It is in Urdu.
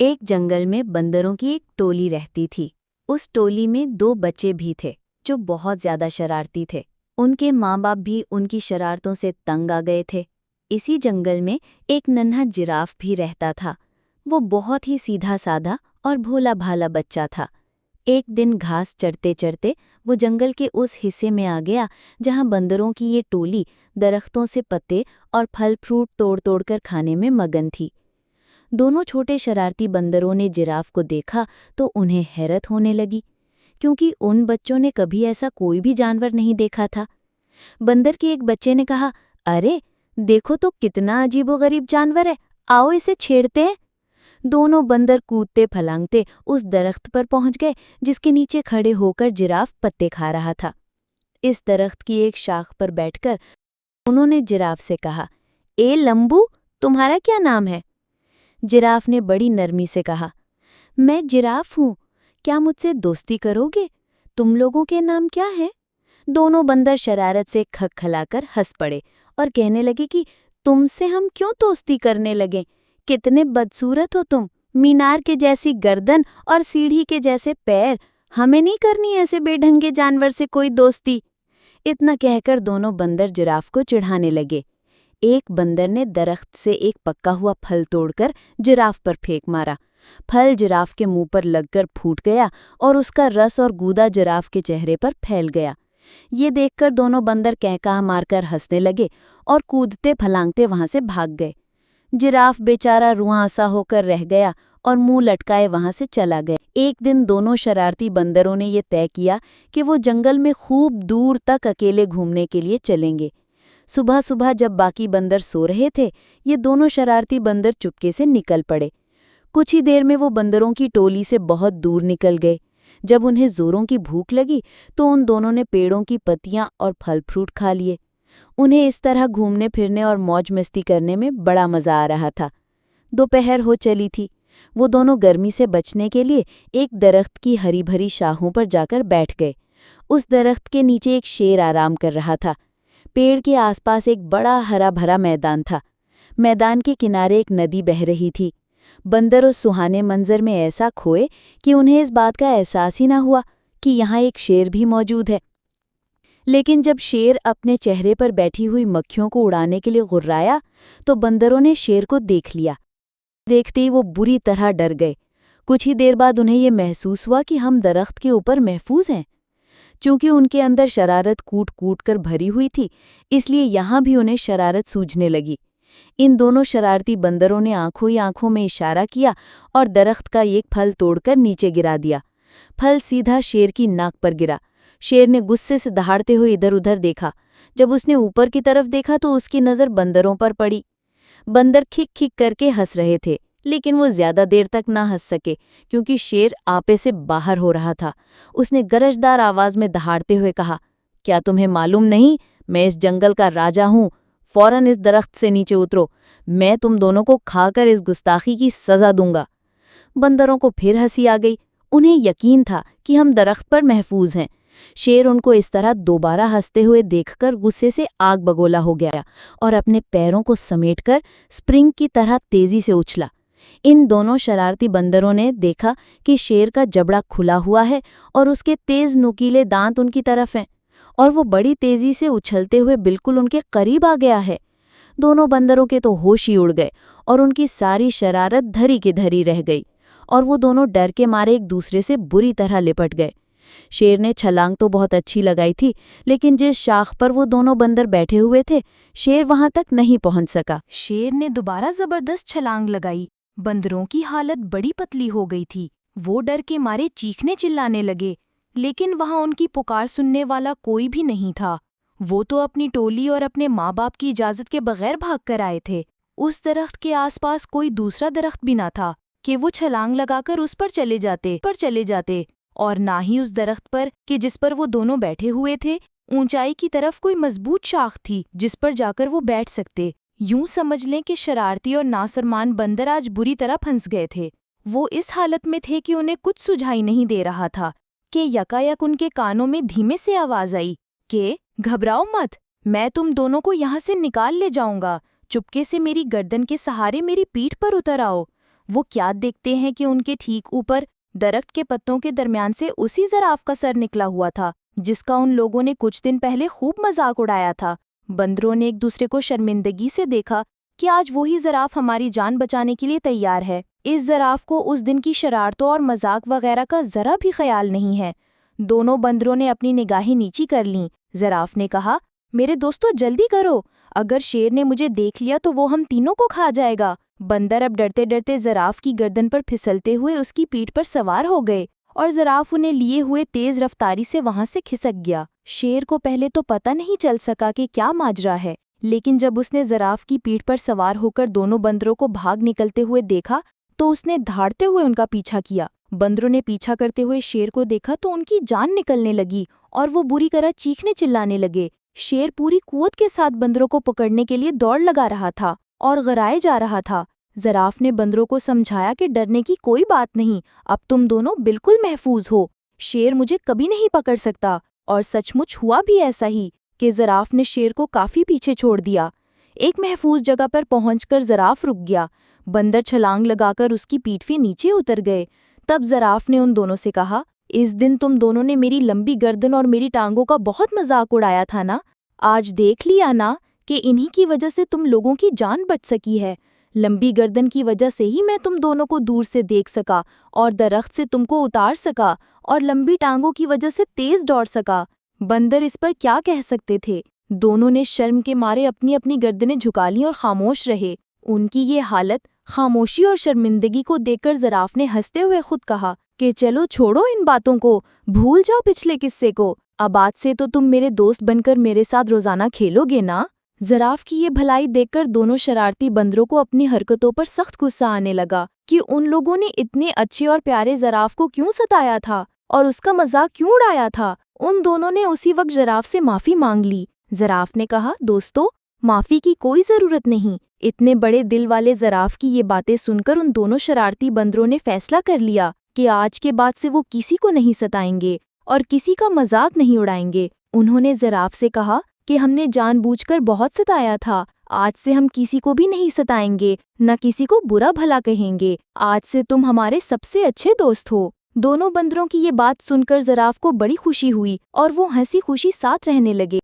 ایک جنگل میں بندروں کی ایک ٹولی رہتی تھی۔ اس ٹولی میں 2 بچے بھی تھے جو بہت زیادہ شرارتی تھے۔ ان کے ماں باپ بھی ان کی شرارتوں سے تنگ آ گئے تھے۔ اسی جنگل میں ایک ننھا جراف بھی رہتا تھا۔ وہ بہت ہی سیدھا سادھا اور بھولا بھالا بچہ تھا۔ ایک دن گھاس چرتے چرتے وہ جنگل کے اس حصے میں آ گیا جہاں بندروں کی یہ ٹولی درختوں سے پتے اور پھل فروٹ توڑ توڑ کر کھانے میں مگن تھی۔ دونوں چھوٹے شرارتی بندروں نے جراف کو دیکھا تو انہیں حیرت ہونے لگی، کیونکہ ان بچوں نے کبھی ایسا کوئی بھی جانور نہیں دیکھا تھا۔ بندر کے ایک بچے نے کہا، ارے دیکھو تو کتنا عجیب و غریب جانور ہے، آؤ اسے چھیڑتے ہیں۔ دونوں بندر کودتے پھلانگتے اس درخت پر پہنچ گئے جس کے نیچے کھڑے ہو کر جراف پتے کھا رہا تھا۔ اس درخت کی ایک شاخ پر بیٹھ کر انہوں نے جراف سے کہا، اے لمبو، تمہارا کیا نام ہے؟ جراف نے بڑی نرمی سے کہا، میں جراف ہوں، کیا مجھ سے دوستی کرو گے؟ تم لوگوں کے نام کیا ہے؟ دونوں بندر شرارت سے کھکھلا کر ہنس پڑے اور کہنے لگے کہ تم سے ہم کیوں دوستی کرنے لگیں؟ کتنے بدصورت ہو تم، مینار کے جیسی گردن اور سیڑھی کے جیسے پیر، ہمیں نہیں کرنی ایسے بے ڈھنگے جانور سے کوئی دوستی۔ اتنا کہہ کر دونوں بندر جراف کو چڑھانے لگے۔ ایک بندر نے درخت سے ایک پکا ہوا پھل توڑ کر جراف پر پھینک مارا۔ پھل جراف کے منہ پر لگ کر پھوٹ گیا اور اس کا رس اور گودا جراف کے چہرے پر پھیل گیا۔ یہ دیکھ کر دونوں بندر کہکہا مار کر ہنسنے لگے اور کودتے پھلانگتے وہاں سے بھاگ گئے۔ جراف بیچارہ رواں سا ہو کر رہ گیا اور منہ لٹکائے وہاں سے چلا گیا۔ ایک دن دونوں شرارتی بندروں نے یہ طے کیا کہ وہ جنگل میں خوب دور تک اکیلے گھومنے کے لیے چلیں گے۔ صبح صبح جب باقی بندر سو رہے تھے، یہ دونوں شرارتی بندر چپکے سے نکل پڑے۔ کچھ ہی دیر میں وہ بندروں کی ٹولی سے بہت دور نکل گئے۔ جب انہیں زوروں کی بھوک لگی تو ان دونوں نے پیڑوں کی پتیاں اور پھل فروٹ کھا لیے۔ انہیں اس طرح گھومنے پھرنے اور موج مستی کرنے میں بڑا مزہ آ رہا تھا۔ دوپہر ہو چلی تھی۔ وہ دونوں گرمی سے بچنے کے لیے ایک درخت کی ہری بھری شاخوں پر جا کر بیٹھ گئے۔ اس درخت کے نیچے ایک شیر آرام کر رہا تھا۔ پیڑ کے آس پاس ایک بڑا ہرا بھرا میدان تھا۔ میدان کے کنارے ایک ندی بہہ رہی تھی۔ بندر اس سہانے منظر میں ایسا کھوئے کہ انہیں اس بات کا احساس ہی نہ ہوا کہ یہاں ایک شیر بھی موجود ہے۔ لیکن جب شیر اپنے چہرے پر بیٹھی ہوئی مکھیوں کو اڑانے کے لیے غرایا تو بندروں نے شیر کو دیکھ لیا۔ دیکھتے ہی وہ بری طرح ڈر گئے۔ کچھ ہی دیر بعد انہیں یہ محسوس ہوا کہ ہم درخت کے اوپر محفوظ ہیں۔ چونکہ ان کے اندر شرارت کوٹ کوٹ کر بھری ہوئی تھی، اس لیے یہاں بھی انہیں شرارت سوجھنے لگی۔ ان دونوں شرارتی بندروں نے آنکھوں ہی آنکھوں میں اشارہ کیا اور درخت کا ایک پھل توڑ کر نیچے گرا دیا۔ پھل سیدھا شیر کی ناک پر گرا۔ شیر نے غصے سے دہاڑتے ہوئے ادھر ادھر دیکھا۔ جب اس نے اوپر کی طرف دیکھا تو اس کی نظر بندروں پر پڑی۔ بندر کھک کھک کر کے ہنس رہے تھے، لیکن وہ زیادہ دیر تک نہ ہنس سکے کیونکہ شیر آپے سے باہر ہو رہا تھا۔ اس نے گرجدار آواز میں دہاڑتے ہوئے کہا، کیا تمہیں معلوم نہیں میں اس جنگل کا راجا ہوں؟ فوراً اس درخت سے نیچے اترو، میں تم دونوں کو کھا کر اس گستاخی کی سزا دوں گا۔ بندروں کو پھر ہنسی آ گئی۔ انہیں یقین تھا کہ ہم درخت پر محفوظ ہیں۔ شیر ان کو اس طرح دوبارہ ہنستے ہوئے دیکھ کر غصے سے آگ بگولا ہو گیا اور اپنے پیروں کو سمیٹ کر اسپرنگ کی طرح تیزی سے اچھلا۔ ان دونوں شرارتی بندروں نے دیکھا کہ شیر کا جبڑا کھلا ہوا ہے اور اس کے تیز نوکیلے دانت ان کی طرف ہیں، اور وہ بڑی تیزی سے اچھلتے ہوئے بالکل ان کے قریب آ گیا ہے۔ دونوں بندروں کے تو ہوش ہی اڑ گئے اور ان کی ساری شرارت دھری کی دھری رہ گئی، اور وہ دونوں ڈر کے مارے ایک دوسرے سے بری طرح لپٹ گئے۔ شیر نے چھلانگ تو بہت اچھی لگائی تھی، لیکن جس شاخ پر وہ دونوں بندر بیٹھے ہوئے تھے، شیر وہاں تک نہیں پہنچ سکا۔ شیر نے دوبارہ زبردست چھلانگ لگائی۔ بندروں کی حالت بڑی پتلی ہو گئی تھی۔ وہ ڈر کے مارے چیخنے چلانے لگے، لیکن وہاں ان کی پکار سننے والا کوئی بھی نہیں تھا۔ وہ تو اپنی ٹولی اور اپنے ماں باپ کی اجازت کے بغیر بھاگ کر آئے تھے۔ اس درخت کے آس پاس کوئی دوسرا درخت بھی نہ تھا کہ وہ چھلانگ لگا کر اس پر چلے جاتے، اور نہ ہی اس درخت پر کہ جس پر وہ دونوں بیٹھے ہوئے تھے اونچائی کی طرف کوئی مضبوط شاخ تھی جس پر جا کر وہ بیٹھ سکتے۔ یوں سمجھ لیں کہ شرارتی اور نافرمان بندر آج بری طرح پھنس گئے تھے۔ وہ اس حالت میں تھے کہ انہیں کچھ سجھائی نہیں دے رہا تھا کہ یکایک ان کے کانوں میں دھیمے سے آواز آئی کہ گھبراؤ مت، میں تم دونوں کو یہاں سے نکال لے جاؤں گا، چپکے سے میری گردن کے سہارے میری پیٹھ پر اتر آؤ۔ وہ کیا دیکھتے ہیں کہ ان کے ٹھیک اوپر درخت کے پتوں کے درمیان سے اسی زراف کا سر نکلا ہوا تھا جس کا ان لوگوں نے کچھ دن پہلے خوب مذاق اڑایا تھا۔ بندروں نے ایک دوسرے کو شرمندگی سے دیکھا کہ آج وہی زراف ہماری جان بچانے کے لیے تیار ہے۔ اس زراف کو اس دن کی شرارتوں اور مذاق وغیرہ کا ذرا بھی خیال نہیں ہے۔ دونوں بندروں نے اپنی نگاہیں نیچی کر لیں۔ زراف نے کہا، میرے دوستو جلدی کرو، اگر شیر نے مجھے دیکھ لیا تو وہ ہم تینوں کو کھا جائے گا۔ بندر اب ڈرتے ڈرتے زراف کی گردن پر پھسلتے ہوئے اس کی پیٹھ پر سوار ہو گئے اور زراف انہیں لیے ہوئے تیز رفتاری سے وہاں سے کھسک گیا۔ شیر کو پہلے تو پتہ نہیں چل سکا کہ کیا ماجرا ہے، لیکن جب اس نے زراف کی پیٹھ پر سوار ہو کر دونوں بندروں کو بھاگ نکلتے ہوئے دیکھا تو اس نے دھاڑتے ہوئے ان کا پیچھا کیا۔ بندروں نے پیچھا کرتے ہوئے شیر کو دیکھا تو ان کی جان نکلنے لگی اور وہ بری طرح چیخنے چلانے لگے۔ شیر پوری قوت کے ساتھ بندروں کو پکڑنے کے لیے دوڑ لگا رہا تھا اور غرائے جا رہا تھا۔ زراف نے بندروں کو سمجھایا کہ ڈرنے کی کوئی بات نہیں، اب تم دونوں بالکل محفوظ ہو، شیر مجھے کبھی نہیں پکڑ سکتا۔ اور سچ مچ ہوا بھی ایسا ہی کہ زراف نے شیر کو کافی پیچھے چھوڑ دیا۔ ایک محفوظ جگہ پر پہنچ کر زراف رک گیا۔ بندر چھلانگ لگا کر اس کی پیٹھ سے نیچے اتر گئے۔ تب زراف نے ان دونوں سے کہا، اس دن تم دونوں نے میری لمبی گردن اور میری ٹانگوں کا بہت مذاق اڑایا تھا نا؟ آج دیکھ لیا نا کہ انہی کی وجہ سے تم لوگوں کی جان بچ سکی ہے۔ لمبی گردن کی وجہ سے ہی میں تم دونوں کو دور سے دیکھ سکا اور درخت سے تم کو اتار سکا، اور لمبی ٹانگوں کی وجہ سے تیز دوڑ سکا۔ بندر اس پر کیا کہہ سکتے تھے؟ دونوں نے شرم کے مارے اپنی اپنی گردنیں جھکا لیں اور خاموش رہے۔ ان کی یہ حالت، خاموشی اور شرمندگی کو دیکھ کر زراف نے ہنستے ہوئے خود کہا کہ چلو چھوڑو ان باتوں کو، بھول جاؤ پچھلے قصے کو، اب آج سے تو تم میرے دوست بن کر میرے ساتھ روزانہ کھیلو گے نا؟ زراف کی یہ بھلائی دیکھ کر دونوں شرارتی بندروں کو اپنی حرکتوں پر سخت غصہ آنے لگا کہ ان لوگوں نے اتنے اچھے اور پیارے زراف کو کیوں ستایا تھا اور اس کا مذاق کیوں اڑایا تھا۔ ان دونوں نے اسی وقت زراف سے معافی مانگ لی۔ زراف نے کہا، دوستو معافی کی کوئی ضرورت نہیں۔ اتنے بڑے دل والے زراف کی یہ باتیں سن کر ان دونوں شرارتی بندروں نے فیصلہ کر لیا کہ آج کے بعد سے وہ کسی کو نہیں ستائیں گے اور کسی کا مذاق نہیں اڑائیں گے۔ انہوں نے زراف سے کہا کہ ہم نے جان بوجھ کر بہت ستایا تھا، آج سے ہم کسی کو بھی نہیں ستائیں گے، نہ کسی کو برا بھلا کہیں گے، آج سے تم ہمارے سب سے اچھے دوست ہو۔ دونوں بندروں کی یہ بات سن کر زراف کو بڑی خوشی ہوئی اور وہ ہنسی خوشی ساتھ رہنے لگے۔